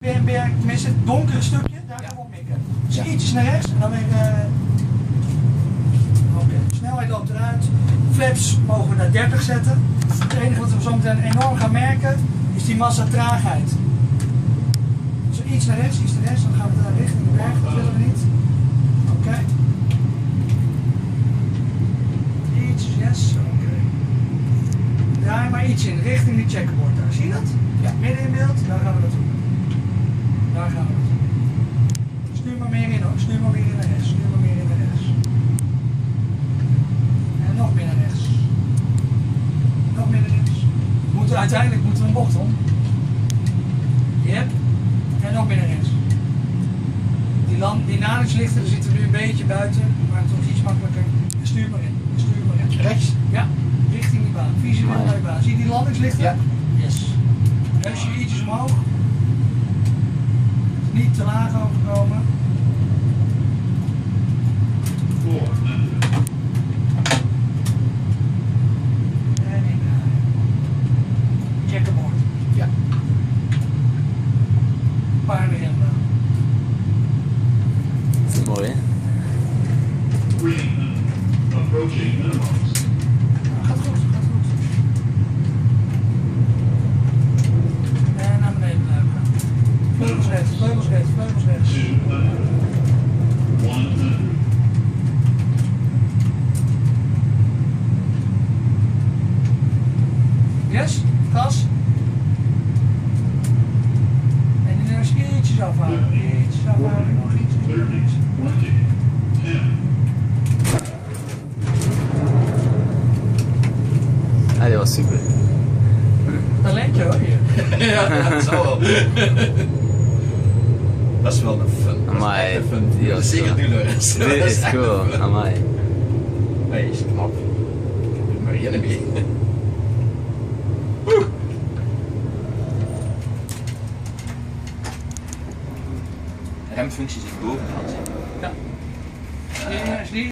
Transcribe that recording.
Tenminste, het donkere stukje, daar gaan we op mikken. Dus ietsjes naar rechts en dan weer... Oké, snelheid loopt eruit. Flaps mogen we naar 30 zetten. Het enige wat we zo meteen enorm gaan merken, is die massa traagheid. Dus iets naar rechts, dan gaan we daar richting de berg, dat willen we niet. Oké. Iets, yes, oké. Draai maar iets in, richting die checkerboard daar, zie je dat? Ja. Midden in beeld, daar gaan we naartoe. Daar gaan we naartoe. Stuur maar meer in hoor, stuur maar meer in naar rechts, stuur maar meer in naar rechts. En nog meer naar rechts. Nog meer naar rechts. Uiteindelijk moeten we een bocht om. Yep. En nog meer naar rechts. Die naderingslichten zitten nu een beetje buiten, maar het is iets makkelijker. Stuur maar in, stuur maar in. Rechts? Ja, richting die baan, visueel naar de baan. Zie je die landingslichten? Ja. Yes. Neusje ietsjes omhoog. Niet te laag overkomen. En indraaien. Checkerboard. Ja. Paardenrem. Dat is mooi hè? Approaching minimums. Gaat goed, gaat goed. En naar beneden blijven gaan. Vleugels rechts, vleugels rechts, vleugels rechts. 200. 100. Yes, gas. En die neus ietsjes afhouden, ietsjes afhouden, nog iets. 30. 20. 10. Ah, dat was super. Talentje hoor hier. Ja, dat zou wel. Dat is wel een fun. Dat is Amai, echt een fun. die Dat was is zeker cool. duurder. Dit is cool, amai. Nee, is knap. Maar hier niet. Remfuncties in bovenkant. Ja. Is die